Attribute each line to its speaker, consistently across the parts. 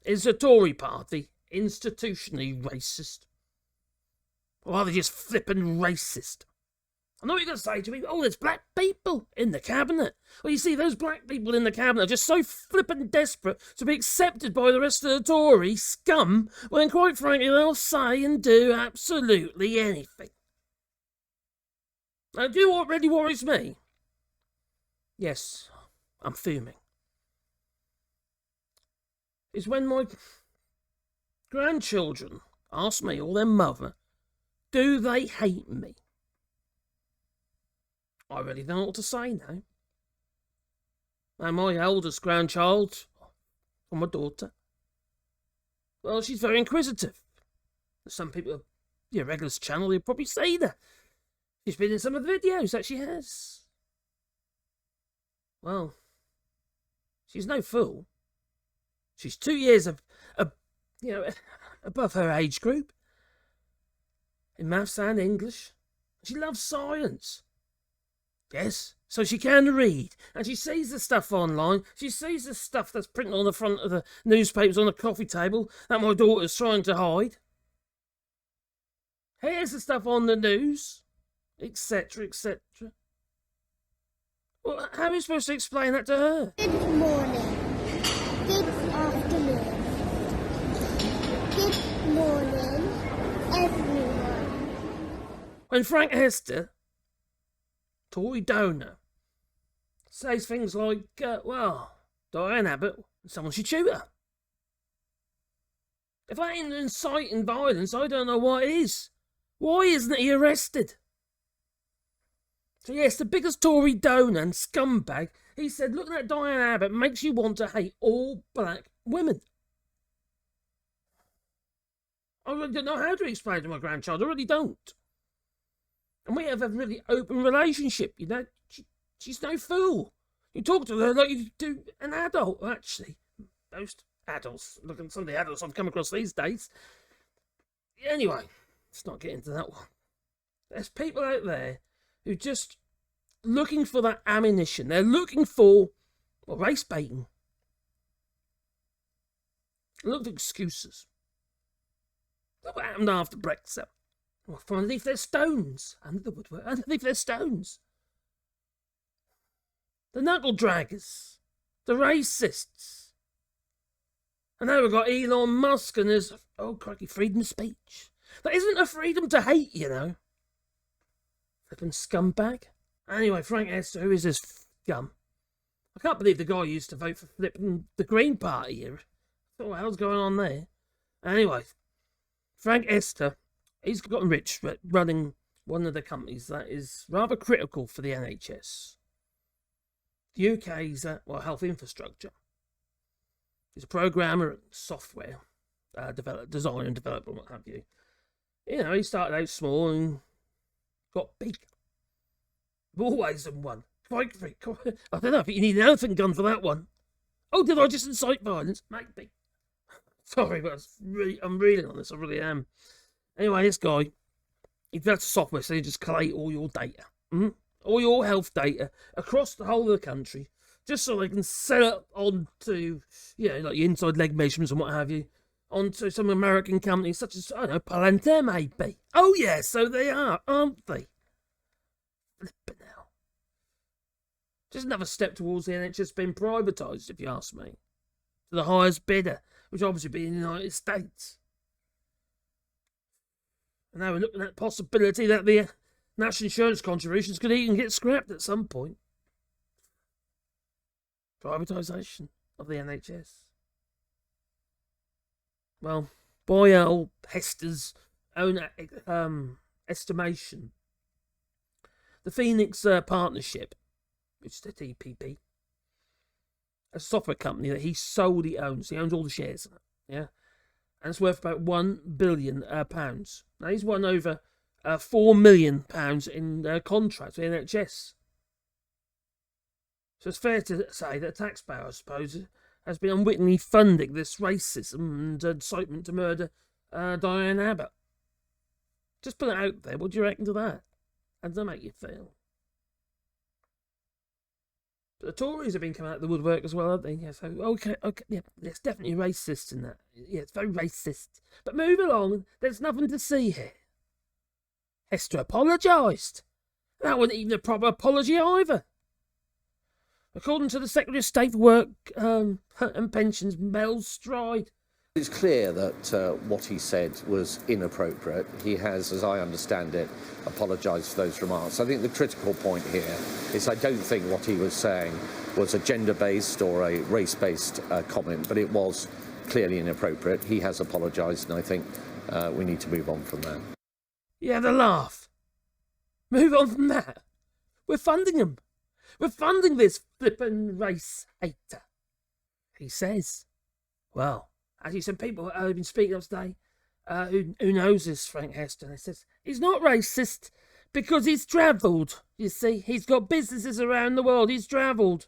Speaker 1: Is the Tory party institutionally racist? Or are they just flippin' racist? I know what you're going to say to me. Oh, there's black people in the cabinet. Well, you see, those black people in the cabinet are just so flippin' desperate to be accepted by the rest of the Tory scum, when quite frankly they'll say and do absolutely anything. Now, do you know what really worries me? Yes, I'm fuming. Is when my grandchildren ask me or their mother, do they hate me? I really don't know what to say now. And my eldest grandchild, or my daughter, well, she's very inquisitive. Some people, your regular channel, they'll probably say that. She's been in some of the videos that she has. Well, she's no fool. She's 2 years above her age group in maths and English. She loves science. Yes, so she can read, and she sees the stuff online. She sees the stuff that's printed on the front of the newspapers on the coffee table that my daughter's trying to hide. Here's the stuff on the news, etc., etc. Well, how are you supposed to explain that to her?
Speaker 2: Good morning. Good afternoon. Good morning, everyone.
Speaker 1: When Frank Hester, Tory donor, says things like, Diane Abbott, someone should shoot her. If that ain't inciting violence, I don't know what is. Why isn't he arrested? So yes, the biggest Tory donor and scumbag, he said, looking at Diane Abbott makes you want to hate all black women. I really don't know how to explain to my grandchild, I really don't. And we have a really open relationship, you know. She's no fool. You talk to her like you do an adult, actually. Most adults, look at some of the adults I've come across these days. Anyway, let's not get into that one. There's people out there who just looking for that ammunition. They're looking for race baiting. Look for excuses. Look what happened after Brexit. Well, from underneath their stones. Under the woodwork. Underneath their stones. The knuckle draggers. The racists. And now we've got Elon Musk and there's, crikey, freedom of speech. That isn't a freedom to hate, you know. Flippin' scumbag. Anyway, Frank Hester, who is this scum? I can't believe the guy used to vote for flippin' the Green Party here. What the hell's going on there? Anyway, Frank Hester, he's gotten rich running one of the companies that is rather critical for the NHS. The UK's health infrastructure. He's a programmer and software design and developer, what have you. You know, he started out small and got big. Always in one. Quite free. I don't know if you need an elephant gun for that one. Oh, did I just incite violence? Maybe. Sorry, but I'm reeling on this. I really am. Anyway, this guy, he develops a software so you just collate all your data. Mm-hmm. All your health data across the whole of the country. Just so they can sell it onto, like your inside leg measurements and what have you, onto some American companies such as, Palantir maybe. Oh yeah, so they are, aren't they? Flippin' hell. Just another step towards the NHS being privatised, if you ask me. To the highest bidder, which obviously be in the United States. And now we're looking at the possibility that the national insurance contributions could even get scrapped at some point. Privatisation of the NHS. Well, by old Hester's own estimation, the Phoenix Partnership, which is the TPP, a software company that he solely owns. He owns all the shares, yeah, and it's worth about £1 billion. Now he's won over £4 million in contracts with the NHS. So it's fair to say that a taxpayer, I suppose, has been unwittingly funding this racism and incitement to murder Diane Abbott. Just put it out there. What do you reckon to that? How does that make you feel? But the Tories have been coming out of the woodwork as well, haven't they? Yeah, so, okay, yeah, there's definitely racist in that. Yeah, it's very racist. But move along, there's nothing to see here. Hester apologised. That wasn't even a proper apology either. According to the Secretary of State for Work and Pensions, Mel Stride.
Speaker 3: It's clear that what he said was inappropriate. He has, as I understand it, apologised for those remarks. I think the critical point here is I don't think what he was saying was a gender-based or a race-based comment, but it was clearly inappropriate. He has apologised, and I think we need to move on from that.
Speaker 1: Yeah, the laugh. Move on from that. We're funding him. We're funding this flippin' race hater. He says, well, actually some people have been speaking of today who knows this Frank Hester. He says, he's not racist because he's travelled. You see, he's got businesses around the world. He's travelled.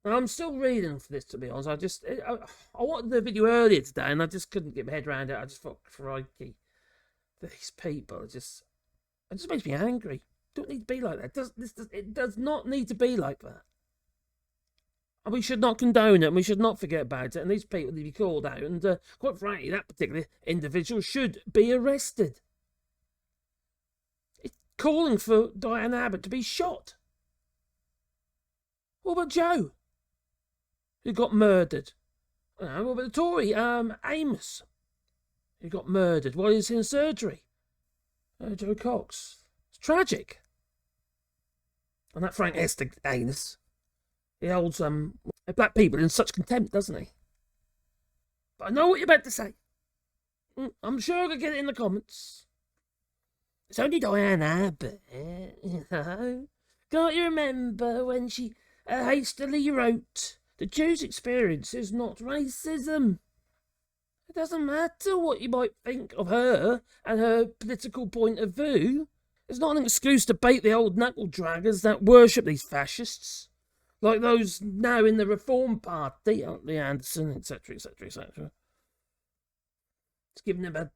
Speaker 1: And I'm still reading for this, to be honest. I wanted the video earlier today and I just couldn't get my head around it. I just thought, crikey, these people, it just makes me angry. Don't need to be like that. It does not need to be like that. And we should not condone it, and we should not forget about it. And these people need to be called out. And quite frankly, that particular individual should be arrested. It's calling for Diane Abbott to be shot. What about Joe, who got murdered? What about the Tory, Amos, who got murdered while he was in surgery? Joe Cox. It's tragic. And that Frank Hester anus, he holds black people in such contempt, doesn't he? But I know what you're about to say. I'm sure I'll get it in the comments. It's only Diane Abbott, you know. Can't you remember when she hastily wrote, "The Jews' experience is not racism"? It doesn't matter what you might think of her and her political point of view. It's not an excuse to bait the old knuckle-draggers that worship these fascists, like those now in the Reform Party, Huntley Anderson, etc., etc., etc. It's giving them a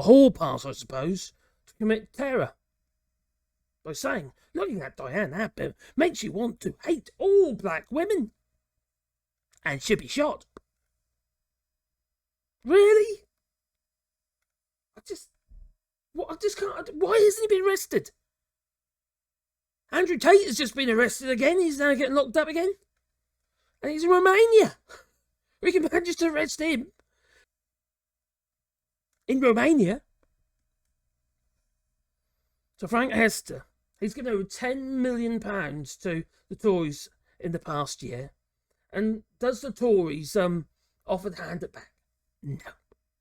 Speaker 1: hall pass, I suppose, to commit terror. By saying, looking at Diane Abbott makes you want to hate all black women. And should be shot. Really? I just can't. Why hasn't he been arrested? Andrew Tate has just been arrested again. He's now getting locked up again. And he's in Romania. We can manage to arrest him. In Romania. So Frank Hester, he's given over £10 million to the Tories in the past year. And does the Tories offer to hand it back? No.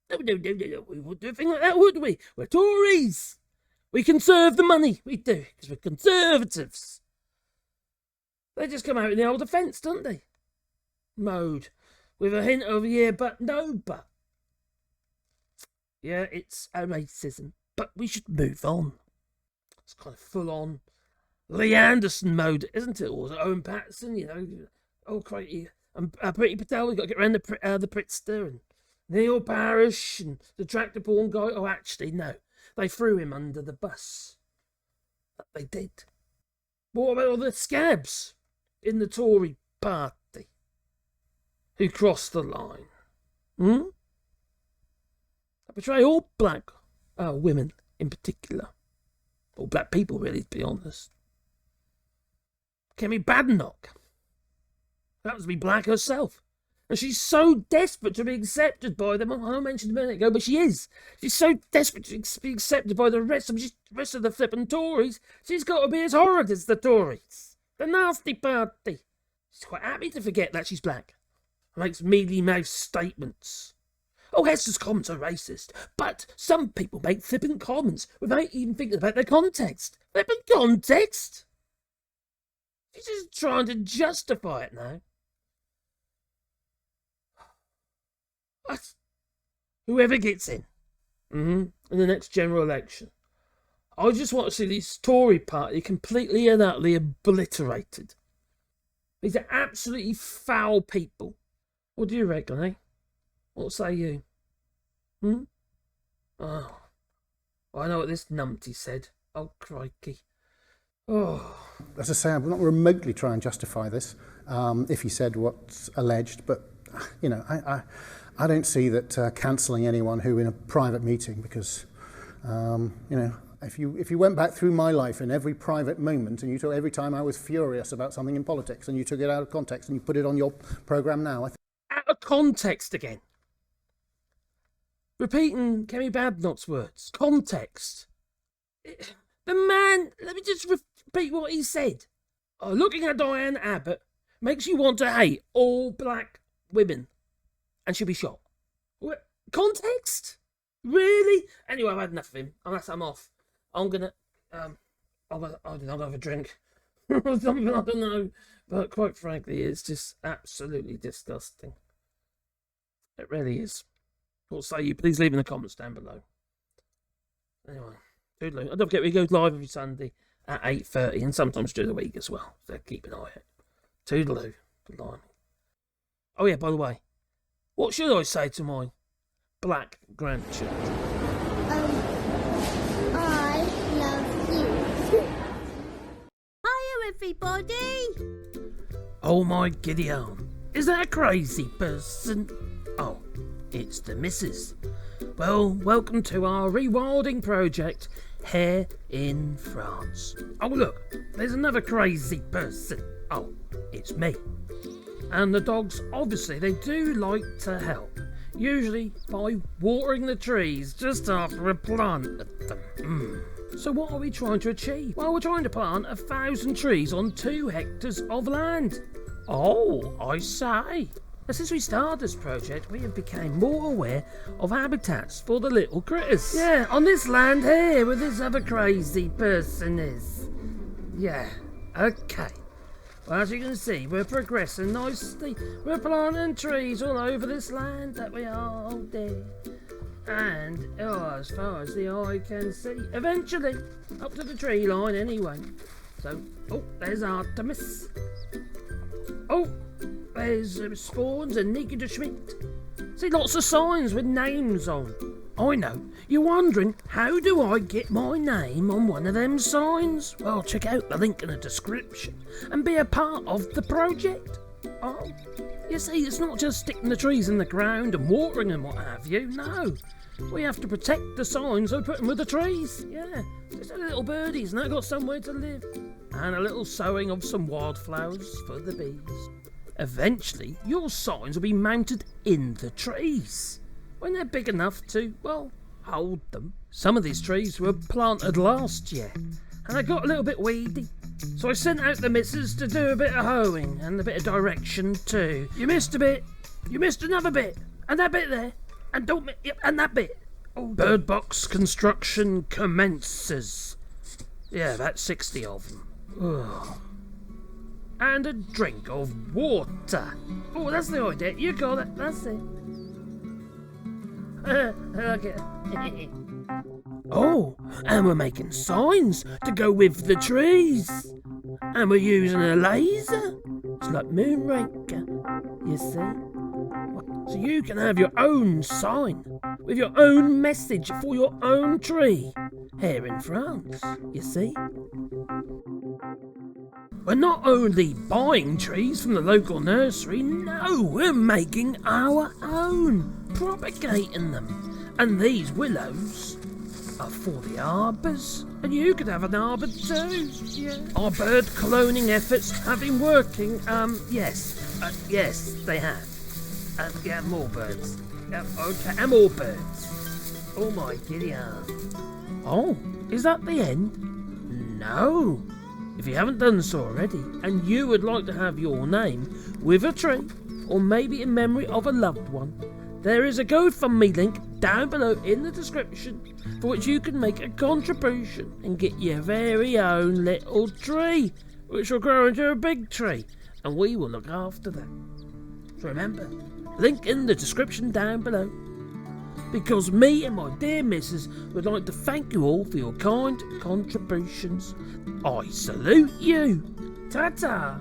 Speaker 1: No. We wouldn't do a thing like that, would we? We're Tories. We conserve the money. We do, because we're conservatives. They just come out in the old defence, don't they? Mode. With a hint of, yeah, but no, but. Yeah, it's a racism. But we should move on. It's kind of full on Lee Anderson mode, isn't it? Or Owen Patterson, you know. Oh, crikey. And Pretty Patel, we've got to get around the Pritzker and Neil Parrish and the tractor porn guy. Oh, actually, no. They threw him under the bus. That they did. But what about all the scabs in the Tory party who crossed the line? I betray all black women in particular. Or black people, really, to be honest. Kemi Badenoch. That was to be black herself. And she's so desperate to be accepted by them. I mentioned a minute ago, but she is. She's so desperate to be accepted by the rest of the flippin' Tories. She's got to be as horrid as the Tories. The nasty party. She's quite happy to forget that she's black. And makes mealy-mouthed statements. Oh, Hester's comments are racist. But some people make flippin' comments without even thinking about their context. Flippin' context? She's just trying to justify it now. Whoever gets in the next general election, I just want to see this Tory party completely and utterly obliterated. These are absolutely foul people. What do you reckon, eh? What say you? Oh, I know what this numpty said. Oh, crikey. Oh,
Speaker 4: As I say, I will not remotely try and justify this if he said what's alleged, but, you know, I don't see that cancelling anyone who in a private meeting, because, you know, if you went back through my life in every private moment and you took every time I was furious about something in politics and you took it out of context and you put it on your programme now,
Speaker 1: out of context again. Repeating Kemi Badnoch's words. Context. The man, let me just repeat what he said. Looking at Diane Abbott makes you want to hate all black women. And she'll be shot. What? Context? Really? Anyway, I've had enough of him. Unless I'm off. I'm gonna, I'll have a drink. Or something, I don't know. But quite frankly, it's just absolutely disgusting. It really is. What say you? Please leave in the comments down below. Anyway, toodaloo. Don't forget we go live every Sunday at 8:30 and sometimes during the week as well. So keep an eye out. Toodaloo. Blimey. Oh yeah, by the way, what should I say to my black grandchildren?
Speaker 2: I love you.
Speaker 5: Hiya, everybody.
Speaker 1: Oh my giddy arm. Is that a crazy person? Oh, it's the missus. Well, welcome to our rewilding project here in France. Oh look, there's another crazy person. Oh, it's me. And the dogs, obviously, they do like to help. Usually by watering the trees just after we planted them. So what are we trying to achieve? Well, we're trying to plant 1,000 trees on 2 hectares of land. Oh, I say. Now, since we started this project, we have become more aware of habitats for the little critters. Yeah, on this land here, where this other crazy person is. Yeah, okay. Well, as you can see, we're progressing nicely. We're planting trees all over this land that we are all there. And, as far as the eye can see, eventually, up to the tree line anyway. So, there's Artemis. There's Spawns and Nikita Schmidt. See, lots of signs with names on. I know. You're wondering, how do I get my name on one of them signs? Well, check out the link in the description and be a part of the project. Oh, you see, it's not just sticking the trees in the ground and watering and what have you. No, we have to protect the signs by putting with the trees. Yeah, just the little birdies and they've got somewhere to live. And a little sowing of some wildflowers for the bees. Eventually, your signs will be mounted in the trees when they're big enough to, well, hold them. Some of these trees were planted last year, and they got a little bit weedy. So I sent out the missus to do a bit of hoeing and a bit of direction too. You missed a bit, you missed another bit, and that bit there, and and that bit. Bird box construction commences. Yeah, about 60 of them. Ugh. And a drink of water. Oh, that's the idea. You got it. That's it. Okay. And we're making signs to go with the trees. And we're using a laser. It's like Moonraker, you see. So you can have your own sign with your own message for your own tree here in France, you see. We're not only buying trees from the local nursery, no, we're making our own, propagating them. And these willows are for the arbours, and you could have an arbour too. Yeah. Our bird cloning efforts have been working, yes, they have. Yeah, more birds. Okay, and more birds. Oh my giddy arm. Oh, is that the end? No. If you haven't done so already, and you would like to have your name with a tree, or maybe in memory of a loved one, there is a GoFundMe link down below in the description for which you can make a contribution and get your very own little tree, which will grow into a big tree, and we will look after that. So remember, link in the description down below. Because me and my dear missus would like to thank you all for your kind contributions. I salute you. Ta-ta.